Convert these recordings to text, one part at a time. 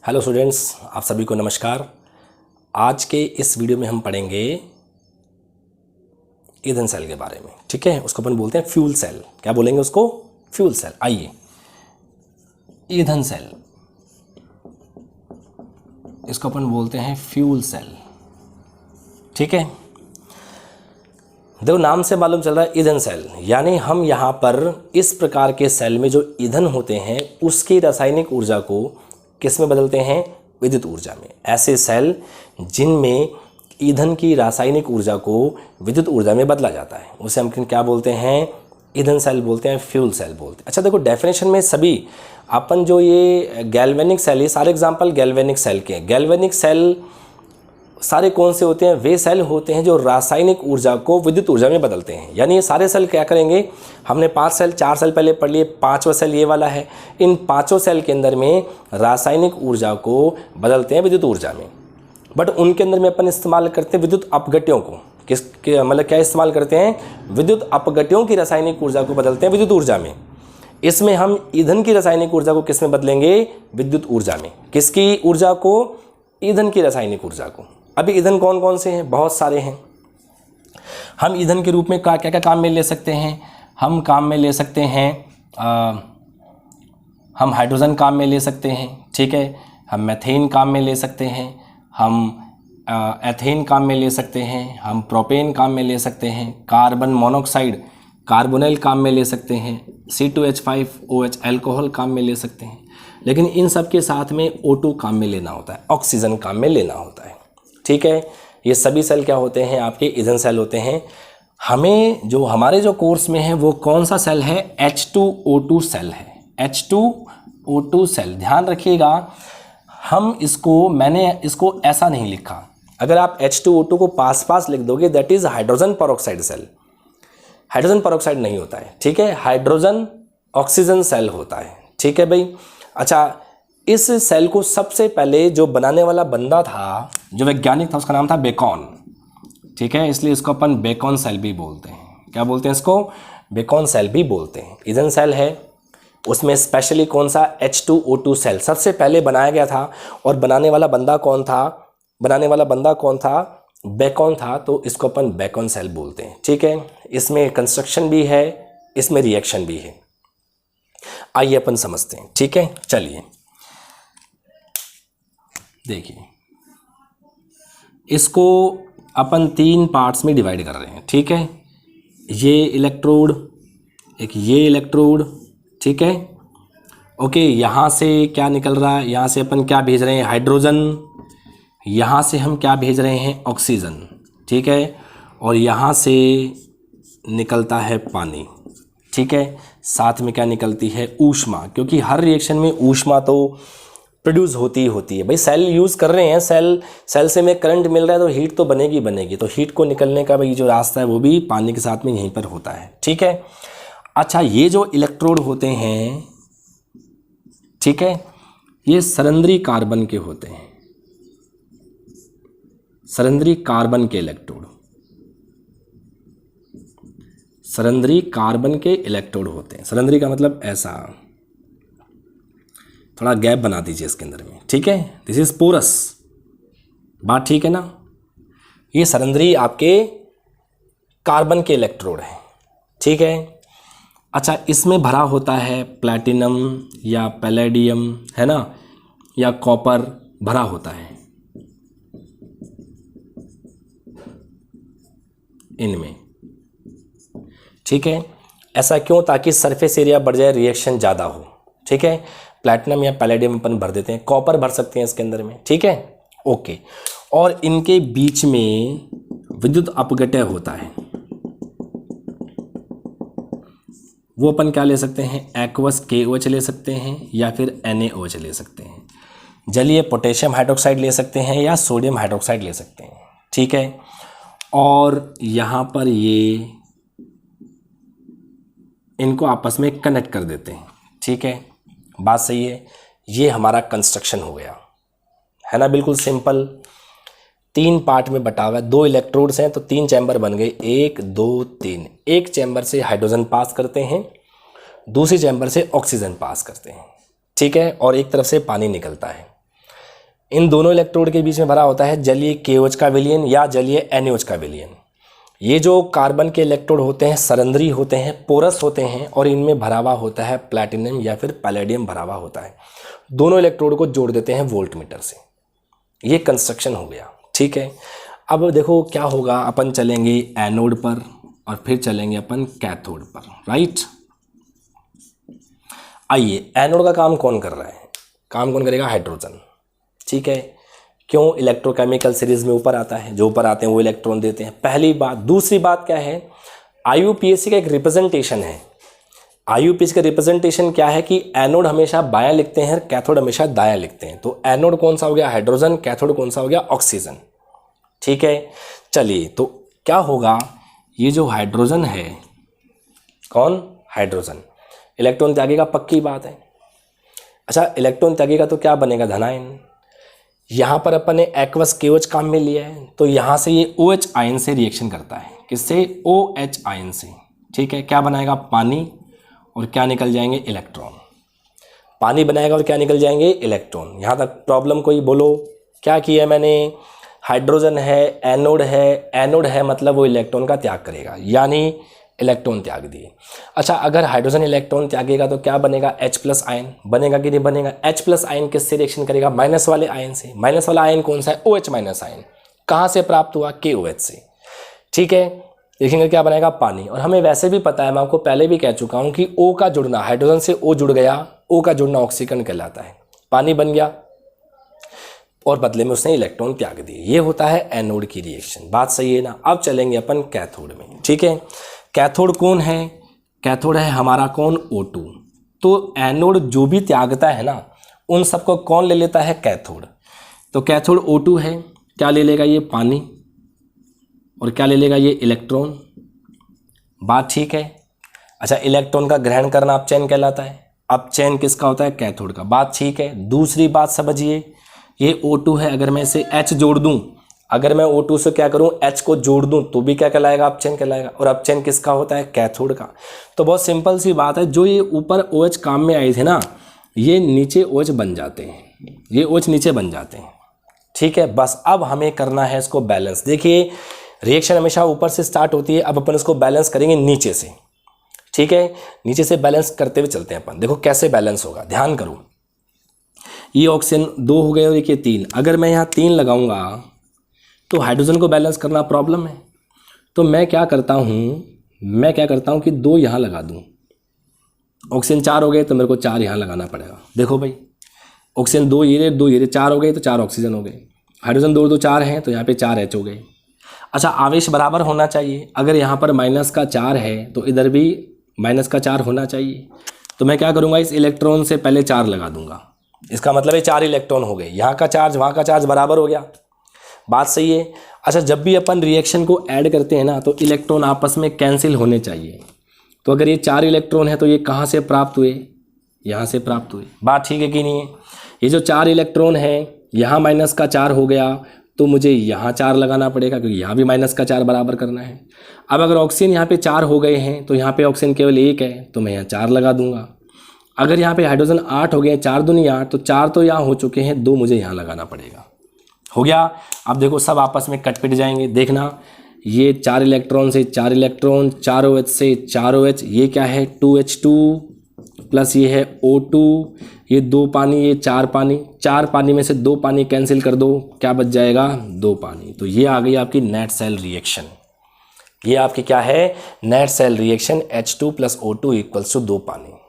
Hello students, आप सभी को नमस्कार। आज के इस वीडियो में हम पढ़ेंगे ईंधन सेल के बारे में। ठीक है, उसको अपन बोलते हैं फ्यूल सेल। क्या बोलेंगे उसको? Fuel cell. आइए, ईंधन सेल, इसको अपन बोलते हैं फ्यूल सेल। ठीक है, देखो नाम से मालूम चल रहा है ईंधन सेल, यानी हम यहाँ पर इस प्रकार के सेल में जो ईंधन होते हैं उसकी रासायनिक ऊर्जा को किस में बदलते हैं? विद्युत ऊर्जा में। ऐसे सेल जिनमें ईंधन की रासायनिक ऊर्जा को विद्युत ऊर्जा में बदला जाता है उसे हम क्या बोलते हैं? ईंधन सेल बोलते हैं, फ्यूल सेल बोलते हैं। अच्छा देखो, डेफिनेशन में सभी अपन जो ये गैल्वेनिक सेल, ये सारे एग्जांपल गैल्वेनिक सेल के हैं। गैल्वेनिक सेल सारे कौन से होते हैं? वे सेल होते हैं जो रासायनिक ऊर्जा को विद्युत ऊर्जा में बदलते हैं। यानी ये सारे सेल क्या करेंगे? हमने 4 सेल पहले पढ़ लिए, 5वां सेल ये वाला है। इन 5 सेल के अंदर में रासायनिक ऊर्जा को बदलते हैं विद्युत ऊर्जा में। बट उनके अंदर में अपन इस्तेमाल करते हैं विद्युत अपघट्यों को। मतलब क्या इस्तेमाल करते हैं? विद्युत अपघट्यों की रासायनिक ऊर्जा को बदलते हैं विद्युत ऊर्जा में। इसमें हम ईंधन की रासायनिक ऊर्जा को किस में बदलेंगे? विद्युत ऊर्जा में। किसकी ऊर्जा को? ईंधन की रासायनिक ऊर्जा को। अभी ईंधन कौन कौन से हैं? बहुत सारे हैं। हम ईंधन के रूप में क्या क्या काम में ले सकते हैं? हम काम में ले सकते हैं, हम हाइड्रोजन काम में ले सकते हैं। ठीक है, हम मैथेन काम में ले सकते हैं, हम एथेन काम में ले सकते हैं, हम प्रोपेन काम में ले सकते हैं, कार्बन मोनोऑक्साइड कार्बोनिल काम में ले सकते हैं, C2H5OH अल्कोहल काम में ले सकते हैं। लेकिन इन सब के साथ में O2 काम में लेना होता है, ऑक्सीजन काम में लेना होता है। ठीक है, ये सभी सेल क्या होते हैं? आपके ईंधन सेल होते हैं। हमें जो हमारे जो कोर्स में है वो कौन सा सेल है? H2O2 सेल है। H2O2 सेल, ध्यान रखिएगा। मैंने इसको ऐसा नहीं लिखा। अगर आप H2O2 को पास लिख दोगे, that is hydrogen peroxide cell. Hydrogen peroxide नहीं होता है। ठीक है, हाइड्रोजन ऑक्सीजन सेल होता है। ठीक है भाई। अच्छा, इस सेल को सबसे पहले जो बनाने वाला बंदा था, जो वैज्ञानिक था, उसका नाम था बेकन। ठीक है, इसलिए इसको अपन बेकन सेल भी बोलते हैं। क्या बोलते हैं इसको? बेकन सेल भी बोलते हैं। ईंधन सेल है, उसमें स्पेशली कौन सा? H2O2 सेल सबसे पहले बनाया गया था। और बनाने वाला बंदा कौन था? बेकन था। तो इसको अपन बेकन सेल बोलते हैं। ठीक है, इसमें कंस्ट्रक्शन भी है, इसमें रिएक्शन भी है। आइए अपन समझते हैं। ठीक है, चलिए देखिए, इसको अपन 3 पार्ट्स में डिवाइड कर रहे हैं। ठीक है, ये इलेक्ट्रोड, एक ये इलेक्ट्रोड। ठीक है, ओके। यहाँ से क्या निकल रहा है? यहाँ से अपन क्या भेज रहे हैं? हाइड्रोजन। यहाँ से हम क्या भेज रहे हैं? ऑक्सीजन। ठीक है, और यहाँ से निकलता है पानी। ठीक है, साथ में क्या निकलती है? ऊष्मा, क्योंकि हर रिएक्शन में ऊष्मा तो प्रोड्यूस होती है भाई। सेल यूज़ कर रहे हैं, सेल से में करंट मिल रहा है तो हीट तो बनेगी। तो हीट को निकलने का भाई जो रास्ता है वो भी पानी के साथ में यहीं पर होता है। ठीक है। अच्छा, ये जो इलेक्ट्रोड होते हैं, ठीक है, ये सरंध्री कार्बन के होते हैं। सरंध्री कार्बन के इलेक्ट्रोड, सरंध्री कार्बन के इलेक्ट्रोड होते हैं। सरंध्री का मतलब ऐसा, थोड़ा गैप बना दीजिए इसके अंदर में। ठीक है, दिस इज पोरस। बात ठीक है ना? ये सरंध्री आपके कार्बन के इलेक्ट्रोड हैं। ठीक है। अच्छा, इसमें भरा होता है प्लैटिनम या पैलेडियम, है ना, या कॉपर भरा होता है इनमें। ठीक है, ऐसा क्यों? ताकि सरफेस एरिया बढ़ जाए, रिएक्शन ज़्यादा हो। ठीक है, प्लैटिनम या पैलेडियम अपन भर देते हैं, कॉपर भर सकते हैं इसके अंदर में। ठीक है, ओके। और इनके बीच में विद्युत अपघट्य होता है, वो अपन क्या ले सकते हैं? एक्वस KOH ले सकते हैं या फिर NaOH ले सकते हैं। जलीय पोटेशियम हाइड्रोक्साइड ले सकते हैं या सोडियम हाइड्रोक्साइड ले सकते हैं। ठीक है, और यहाँ पर ये इनको आपस में कनेक्ट कर देते हैं। ठीक है, बात सही है। ये हमारा कंस्ट्रक्शन हो गया, है ना, बिल्कुल सिंपल। 3 पार्ट में बटा हुआ है। 2 इलेक्ट्रोड्स हैं तो 3 चैम्बर बन गए, 1 2 3। एक चैम्बर से हाइड्रोजन पास करते हैं, दूसरी चैम्बर से ऑक्सीजन पास करते हैं। ठीक है, और एक तरफ से पानी निकलता है। इन दोनों इलेक्ट्रोड के बीच में भरा होता है जलीय KOH का विलयन या जलीय NaOH का विलयन। ये जो कार्बन के इलेक्ट्रोड होते हैं सरंध्री होते हैं, पोरस होते हैं, और इनमें भरा हुआ होता है प्लैटिनम या फिर पैलेडियम भरा हुआ होता है। दोनों इलेक्ट्रोड को जोड़ देते हैं वोल्टमीटर से। ये कंस्ट्रक्शन हो गया, ठीक है। अब देखो क्या होगा, अपन चलेंगे एनोड पर और फिर चलेंगे अपन कैथोड पर, राइट। आइए, एनोड का काम कौन कर रहा है? काम कौन करेगा? हाइड्रोजन, ठीक है। क्यों? इलेक्ट्रोकेमिकल सीरीज में ऊपर आता है, जो ऊपर आते हैं वो इलेक्ट्रॉन देते हैं, पहली बात। दूसरी बात क्या है, IUPAC का एक रिप्रेजेंटेशन है। IUPAC का रिप्रेजेंटेशन क्या है कि एनोड हमेशा बायां लिखते हैं, कैथोड हमेशा दायां लिखते हैं। तो एनोड कौन सा हो गया? हाइड्रोजन। कैथोड कौन सा हो गया? ऑक्सीजन, ठीक है। चलिए, तो क्या होगा, ये जो हाइड्रोजन है, कौन? हाइड्रोजन इलेक्ट्रॉन त्यागेगा, पक्की बात है। अच्छा, इलेक्ट्रॉन त्यागेगा तो क्या बनेगा? धनायन। यहाँ पर अपन ने एक्वस KOH काम में लिया है, तो यहाँ से ये OH आयन से रिएक्शन करता है। किससे? OH आयन से, ठीक है। क्या बनाएगा? पानी, और क्या निकल जाएंगे? इलेक्ट्रॉन। पानी बनाएगा और क्या निकल जाएंगे? इलेक्ट्रॉन। यहाँ तक प्रॉब्लम कोई? बोलो क्या किया मैंने? हाइड्रोजन है, एनोड है मतलब वो इलेक्ट्रॉन का त्याग करेगा, यानी इलेक्ट्रॉन त्याग दिए। अच्छा, अगर हाइड्रोजन इलेक्ट्रॉन त्यागेगा तो क्या बनेगा? H+ आयन बनेगा कि नहीं बनेगा? H+ आयन किससे रिएक्शन करेगा? माइनस वाले आयन से। माइनस वाला आयन कौन सा है? OH- ion. कहाँ से प्राप्त हुआ? KOH से, ठीक है। देखेंगे क्या बनाएगा? पानी। और हमें वैसे भी पता है, मैं आपको पहले भी कह चुका हूँ कि O का जुड़ना, हाइड्रोजन से O जुड़ गया, O का जुड़ना ऑक्सीकरण कहलाता है। पानी बन गया और बदले में उसने इलेक्ट्रॉन त्याग दिए। ये होता है एनोड की रिएक्शन। बात सही है ना? अब चलेंगे अपन कैथोड में, ठीक है। कैथोड कौन है? कैथोड है हमारा कौन? O2। तो एनोड जो भी त्यागता है ना, उन सबको कौन ले लेता है? कैथोड। तो कैथोड O2 है, क्या ले लेगा? ये पानी। और क्या ले लेगा? ये इलेक्ट्रॉन। बात ठीक है। अच्छा, इलेक्ट्रॉन का ग्रहण करना अपचयन कहलाता है। अपचयन किसका होता है? कैथोड का। बात ठीक है। दूसरी बात समझिए, ये O2 है, अगर मैं इसे H जोड़ दूं, अगर मैं O2 से क्या करूं? H को जोड़ दूं, तो भी क्या कहलाएगा? अपचयन कहलाएगा। और अपचयन किसका होता है? कैथोड का। तो बहुत सिंपल सी बात है, जो ये ऊपर OH काम में आए थे ना, ये नीचे OH बन जाते हैं, ये OH नीचे बन जाते हैं, ठीक है। बस अब हमें करना है इसको बैलेंस। देखिए, रिएक्शन हमेशा ऊपर से स्टार्ट होती है, अब अपन इसको बैलेंस करेंगे नीचे से, ठीक है। नीचे से बैलेंस करते हुए चलते हैं अपन। देखो कैसे बैलेंस होगा, ध्यान करो। ये ऑक्सीजन 2 हो गए और ये 3। अगर मैं यहाँ 3 लगाऊंगा तो हाइड्रोजन को बैलेंस करना प्रॉब्लम है। तो मैं क्या करता हूँ कि 2 यहाँ लगा दूँ। ऑक्सीजन 4 हो गए तो मेरे को 4 यहाँ लगाना पड़ेगा। देखो भाई, ऑक्सीजन 2 ये 4 हो गए तो 4 ऑक्सीजन हो गए। हाइड्रोजन 2 4 हैं तो यहाँ पे 4 H हो गए। अच्छा, आवेश बराबर होना चाहिए। अगर यहाँ पर -4 है तो इधर भी -4 होना चाहिए। तो मैं क्या करूँगा, इस इलेक्ट्रॉन से पहले 4 लगा दूंगा। इसका मतलब है 4 इलेक्ट्रॉन हो गए। यहाँ का चार्ज वहाँ का चार्ज बराबर हो गया। बात सही है। अच्छा, जब भी अपन रिएक्शन को ऐड करते हैं ना, तो इलेक्ट्रॉन आपस में कैंसिल होने चाहिए। तो अगर ये 4 इलेक्ट्रॉन है तो ये कहाँ से प्राप्त हुए? यहाँ से प्राप्त हुए। बात ठीक है कि नहीं है? ये जो 4 इलेक्ट्रॉन है, यहाँ -4 हो गया तो मुझे यहाँ 4 लगाना पड़ेगा, क्योंकि यहाँ भी -4 बराबर करना है। अब अगर ऑक्सीजन यहाँ पे 4 हो गए हैं तो यहाँ पे ऑक्सीजन केवल 1 है, तो मैं यहाँ 4 लगा दूंगा। अगर यहाँ पे हाइड्रोजन 8 हो गए, 4 दूनी 8, तो 4 तो यहाँ हो चुके हैं, 2 मुझे यहाँ लगाना पड़ेगा। हो गया। अब देखो सब आपस में कट पिट जाएंगे। देखना, ये 4 इलेक्ट्रॉन से 4 इलेक्ट्रॉन, 4 OH से 4 OH, ये क्या है? 2H2 प्लस ये है O2, ये 2 पानी, ये 4 पानी। 4 पानी में से 2 पानी कैंसिल कर दो, क्या बच जाएगा? 2 पानी। तो ये आ गई आपकी नेट सेल रिएक्शन। ये आपकी क्या है? Net cell reaction. H2 + O2 = 2 पानी।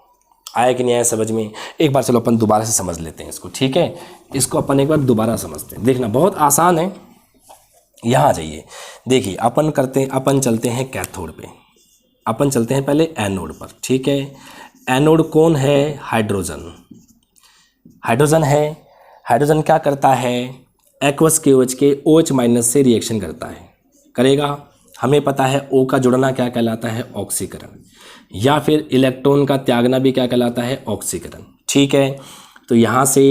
आया कि नहीं आया समझ में? एक बार चलो अपन दोबारा से समझ लेते हैं इसको, ठीक है। इसको अपन एक बार दोबारा समझते हैं। देखना बहुत आसान है। यहाँ आ जाइए। देखिए, अपन चलते हैं कैथोड पे। अपन चलते हैं पहले एनोड पर, ठीक है। एनोड कौन है? हाइड्रोजन। हाइड्रोजन है। हाइड्रोजन क्या करता है? एक्वस KOH के OH- से रिएक्शन करता है, करेगा। हमें पता है O का जुड़ना क्या कहलाता है? ऑक्सीकरण। या फिर इलेक्ट्रॉन का त्यागना भी क्या कहलाता है? ऑक्सीकरण, ठीक है। तो यहाँ से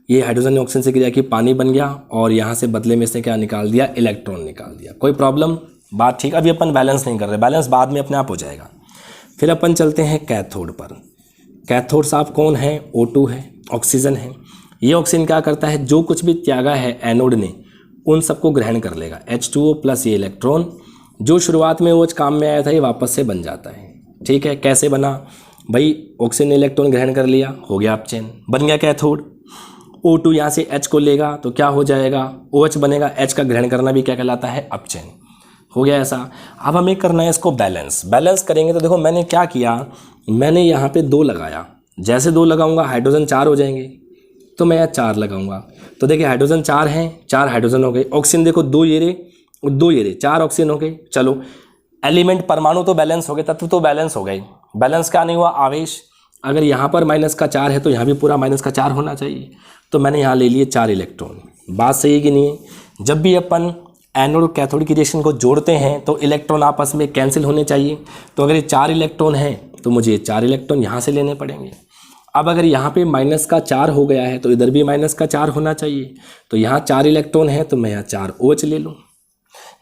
ये हाइड्रोजन ने ऑक्सीजन से क्रिया की, पानी बन गया, और यहाँ से बदले में इसने क्या निकाल दिया? इलेक्ट्रॉन निकाल दिया। कोई प्रॉब्लम? बात ठीक। अभी अपन बैलेंस नहीं कर रहे, बैलेंस बाद में अपने आप हो जाएगा। फिर अपन चलते हैं कैथोड पर। कैथोड साहब कौन है? O2 है, ऑक्सीजन है। ये ऑक्सीजन क्या करता है, जो कुछ भी त्यागा है एनोड ने उन सबको ग्रहण कर लेगा। H2O प्लस ये इलेक्ट्रॉन जो शुरुआत में वो काम में आया था ये वापस से बन जाता है। ठीक है, कैसे बना भाई, ऑक्सीजन ने इलेक्ट्रॉन ग्रहण कर लिया, हो गया अपचयन, बन गया कैथोड। O2 यहाँ से H को लेगा तो क्या हो जाएगा, OH बनेगा। H का ग्रहण करना भी क्या कहलाता है, अपचयन, हो गया ऐसा। अब हमें करना है इसको बैलेंस करेंगे। तो देखो मैंने क्या किया, मैंने यहाँ पे 2 लगाया, जैसे 2 लगाऊंगा हाइड्रोजन 4 हो जाएंगे, तो मैं यहाँ 4 लगाऊंगा। तो देखिए हाइड्रोजन 4 हैं, 4 हाइड्रोजन हो गए। ऑक्सीजन देखो 2 ये रे 2 ये रे, 4 ऑक्सीजन हो गए। चलो एलिमेंट परमाणु तो बैलेंस हो गए, तत्व तो बैलेंस हो गए। बैलेंस क्या नहीं हुआ, आवेश। अगर यहाँ पर -4 है तो यहाँ भी पूरा -4 होना चाहिए। तो मैंने यहाँ ले लिए 4 इलेक्ट्रॉन। बात सही है कि नहीं है। जब भी अपन एनोड और कैथोड की रिएक्शन को जोड़ते हैं तो इलेक्ट्रॉन आपस में कैंसिल होने चाहिए। तो अगर ये 4 इलेक्ट्रॉन हैं तो मुझे ये 4 इलेक्ट्रॉन यहाँ से लेने पड़ेंगे। अब अगर यहाँ पे -4 हो गया है तो इधर भी -4 होना चाहिए। तो यहाँ 4 इलेक्ट्रॉन है तो मैं यहाँ 4 OH ले लूँ।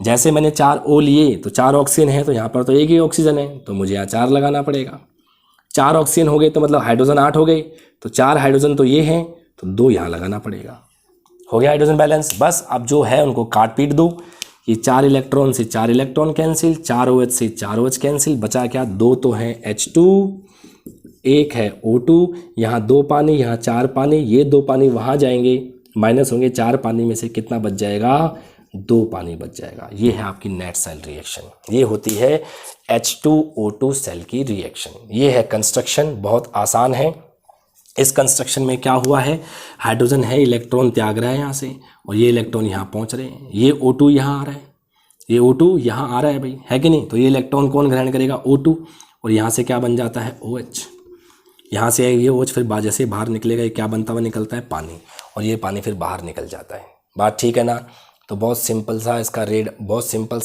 जैसे मैंने 4 O लिए तो 4 ऑक्सीजन है, तो यहाँ पर तो एक ही ऑक्सीजन है तो मुझे यहाँ 4 लगाना पड़ेगा। 4 ऑक्सीजन हो गए तो मतलब हाइड्रोजन 8 हो गए, तो 4 हाइड्रोजन तो ये हैं तो 2 यहाँ लगाना पड़ेगा। हो गया हाइड्रोजन बैलेंस। बस अब जो है उनको काट पीट दो। ये 4 इलेक्ट्रॉन से 4 इलेक्ट्रॉन कैंसिल, 4 OH से 4 OH कैंसिल, बचा क्या, 2 तो हैं H2, 1 है O2, यहाँ 2 पानी, यहाँ 4 पानी, ये 2 पानी वहाँ जाएंगे, माइनस होंगे। 4 पानी में से कितना बच जाएगा, 2 पानी बच जाएगा। ये है आपकी नेट सेल रिएक्शन। ये होती है H2O2 सेल की रिएक्शन। ये है कंस्ट्रक्शन, बहुत आसान है। इस कंस्ट्रक्शन में क्या हुआ है, हाइड्रोजन है, इलेक्ट्रॉन त्याग रहा है यहाँ से, और ये इलेक्ट्रॉन यहाँ पहुँच रहे हैं। ये O2 यहाँ आ रहा है, ये O2 यहाँ आ रहा है भाई, है कि नहीं। तो ये इलेक्ट्रॉन कौन ग्रहण करेगा, O2, और यहाँ से क्या बन जाता है, OH। यहाँ से ये OH फिर जैसे बाहर निकलेगा, ये क्या बनता हुआ निकलता है, पानी, और ये पानी फिर बाहर निकल जाता है। बात ठीक है ना। तो बहुत सिंपल सा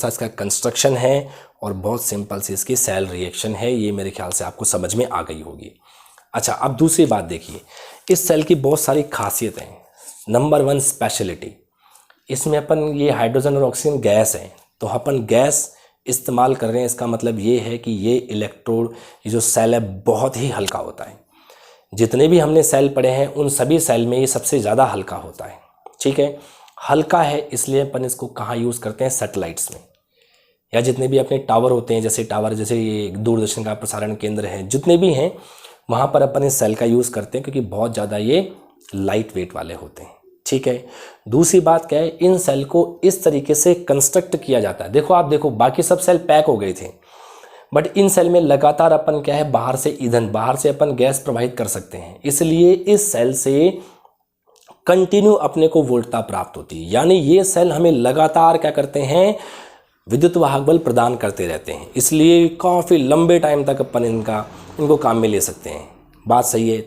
इसका कंस्ट्रक्शन है और बहुत सिंपल सी इसकी सेल रिएक्शन है। ये मेरे ख्याल से आपको समझ में आ गई होगी। अच्छा, अब दूसरी बात देखिए, इस सेल की बहुत सारी खासियतें हैं। नंबर 1 स्पेशलिटी, इसमें अपन ये हाइड्रोजन और ऑक्सीजन गैस है, तो अपन गैस इस्तेमाल कर रहे हैं। इसका मतलब ये है कि ये इलेक्ट्रोड, ये जो सेल है बहुत ही हल्का होता है। जितने भी हमने सेल पढ़े हैं उन सभी सेल में ये सबसे ज़्यादा हल्का होता है। ठीक है, हल्का है इसलिए अपन इसको कहाँ यूज़ करते हैं, सैटेलाइट्स में, या जितने भी अपने टावर होते हैं, जैसे ये दूरदर्शन का प्रसारण केंद्र है, जितने भी हैं वहाँ पर अपन इस सेल का यूज़ करते हैं, क्योंकि बहुत ज़्यादा ये लाइट वेट वाले होते हैं। ठीक है, दूसरी बात क्या है, इन सेल को इस तरीके से कंस्ट्रक्ट किया जाता है। देखो आप देखो, बाकी सब सेल पैक हो गए थे, बट इन सेल में लगातार अपन क्या है, बाहर से ईंधन, बाहर से अपन गैस प्रवाहित कर सकते हैं। इसलिए इस सेल से कंटिन्यू अपने को वोल्टता प्राप्त होती है। यानी ये सेल हमें लगातार क्या करते हैं, विद्युत वाहक बल प्रदान करते रहते हैं। इसलिए काफ़ी लंबे टाइम तक अपन इनको काम में ले सकते हैं। बात सही है।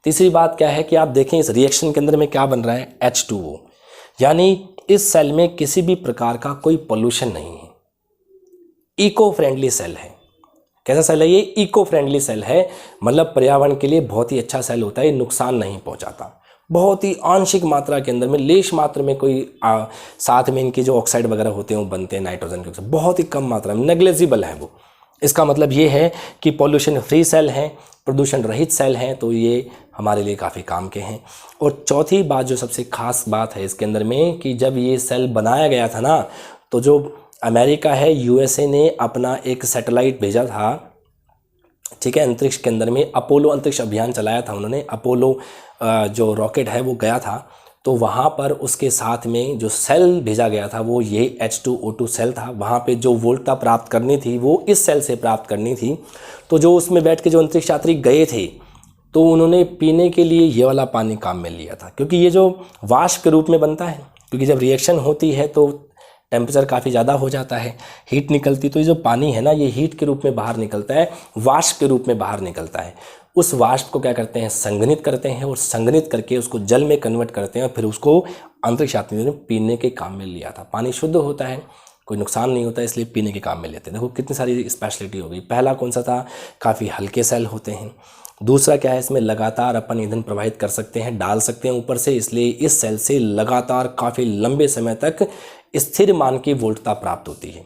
तीसरी बात क्या है कि आप देखें इस रिएक्शन के अंदर में क्या बन रहा है, H2O। यानी इस सेल में किसी भी प्रकार का कोई पोल्यूशन नहीं है, इको फ्रेंडली सेल है। कैसा सेल है ये, इको फ्रेंडली सेल है, मतलब पर्यावरण के लिए बहुत ही अच्छा सेल होता है। ये नुकसान नहीं पहुंचाता, बहुत ही आंशिक मात्रा के अंदर में, लेश मात्रा में कोई साथ में इनके जो ऑक्साइड वगैरह होते हैं वो बनते हैं नाइट्रोजन के ऑक्साइड, बहुत ही कम मात्रा में, नेग्लेजिबल है वो। इसका मतलब ये है कि पॉल्यूशन फ्री सेल हैं, प्रदूषण रहित सेल हैं, तो ये हमारे लिए काफ़ी काम के हैं। और चौथी बात जो सबसे खास बात है इसके अंदर में, कि जब ये सेल बनाया गया था ना, तो जो अमेरिका है, USA ने अपना एक सैटेलाइट भेजा था, ठीक है, अंतरिक्ष के अंदर में अपोलो अंतरिक्ष अभियान चलाया था उन्होंने। अपोलो जो रॉकेट है वो गया था, तो वहाँ पर उसके साथ में जो सेल भेजा गया था वो ये H2O2 सेल था। वहाँ पे जो वोल्टता प्राप्त करनी थी वो इस सेल से प्राप्त करनी थी। तो जो उसमें बैठ के जो अंतरिक्ष यात्री गए थे, तो उन्होंने पीने के लिए ये वाला पानी काम में लिया था, क्योंकि ये जो वाष्प के रूप में बनता है, क्योंकि जब रिएक्शन होती है तो टेम्परेचर काफ़ी ज़्यादा हो जाता है, हीट निकलती, तो ये जो पानी है ना, ये हीट के रूप में बाहर निकलता है, वाष्प के रूप में बाहर निकलता है। उस वाष्प को क्या करते हैं, संघनित करते हैं, और संघनित करके उसको जल में कन्वर्ट करते हैं, और फिर उसको अंतरिक्ष यात्रियों ने पीने के काम में लिया था। पानी शुद्ध होता है, कोई नुकसान नहीं होता, इसलिए पीने के काम में लेते हैं। देखो कितनी सारी स्पेशलिटी हो गई। पहला कौन सा था, काफ़ी हल्के सेल होते हैं। दूसरा क्या है, इसमें लगातार अपन ईंधन प्रवाहित कर सकते हैं, डाल सकते हैं ऊपर से, इसलिए इस सेल से लगातार काफ़ी लंबे समय तक स्थिर मान की वोल्टता प्राप्त होती है,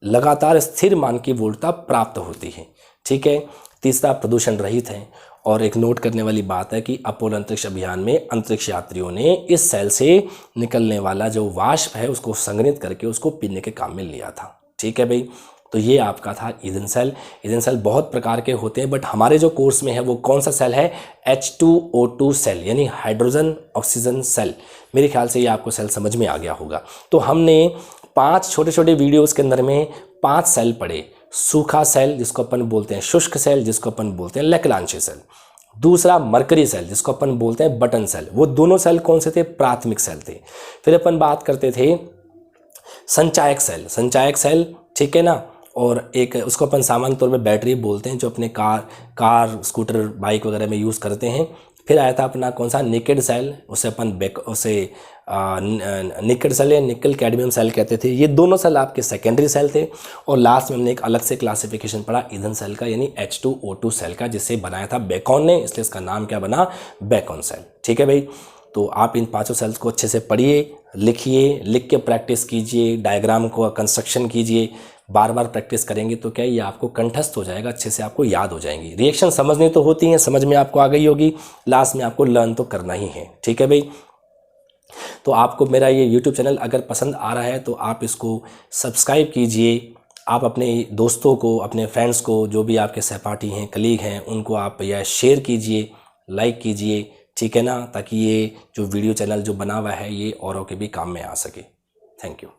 लगातार स्थिर मान की वोल्टता प्राप्त होती है। ठीक है, तीसरा प्रदूषण रहित है। और एक नोट करने वाली बात है कि अपोलो अंतरिक्ष अभियान में अंतरिक्ष यात्रियों ने इस सेल से निकलने वाला जो वाष्प है उसको संघनित करके उसको पीने के काम में लिया था। ठीक है भाई, तो ये आपका था ईंधन सेल। ईंधन सेल बहुत प्रकार के होते हैं, बट हमारे जो कोर्स में है वो कौन सा सेल है, H2O2 सेल, यानी हाइड्रोजन ऑक्सीजन सेल। मेरे ख्याल से ये आपको सेल समझ में आ गया होगा। तो हमने 5 छोटे छोटे वीडियोस के अंदर में 5 सेल पढ़े। सूखा सेल जिसको अपन बोलते हैं शुष्क सेल, जिसको अपन बोलते हैं लैक्लांशी सेल। दूसरा मरकरी सेल जिसको अपन बोलते हैं बटन सेल। वो दोनों सेल कौन से थे, प्राथमिक सेल थे। फिर अपन बात करते थे संचायक सेल, संचायक सेल, ठीक है ना। और एक उसको अपन सामान्य तौर पे बैटरी बोलते हैं, जो अपने कार स्कूटर बाइक वगैरह में यूज़ करते हैं। फिर आया था अपना कौन सा, निकेड सेल, उसे अपन निकेड सेल या निकल कैडमियम सेल कहते थे। ये दोनों सेल आपके सेकेंडरी सेल थे। और लास्ट में हमने एक अलग से क्लासिफिकेशन पढ़ा ईंधन सेल का, यानी H2O2 सेल का, जिसे बनाया था बेकन ने, इसलिए इसका नाम क्या बना, बेकन सेल। ठीक है भाई, तो आप इन 5 सेल्स को अच्छे से पढ़िए, लिखिए, लिख के प्रैक्टिस कीजिए, डायग्राम को कंस्ट्रक्शन कीजिए। बार बार प्रैक्टिस करेंगे तो क्या ये आपको कंठस्थ हो जाएगा, अच्छे से आपको याद हो जाएंगी। रिएक्शन समझनी तो होती हैं, समझ में आपको आ गई होगी, लास्ट में आपको लर्न तो करना ही है। ठीक है भाई, तो आपको मेरा ये YouTube चैनल अगर पसंद आ रहा है तो आप इसको सब्सक्राइब कीजिए। आप अपने दोस्तों को, अपने फ्रेंड्स को, जो भी आपके सहपाठी हैं, कलीग हैं, उनको आप यह शेयर कीजिए, लाइक कीजिए, ठीक है ना, ताकि ये जो वीडियो चैनल जो बना हुआ है ये औरों के भी काम में आ सके। Thank you.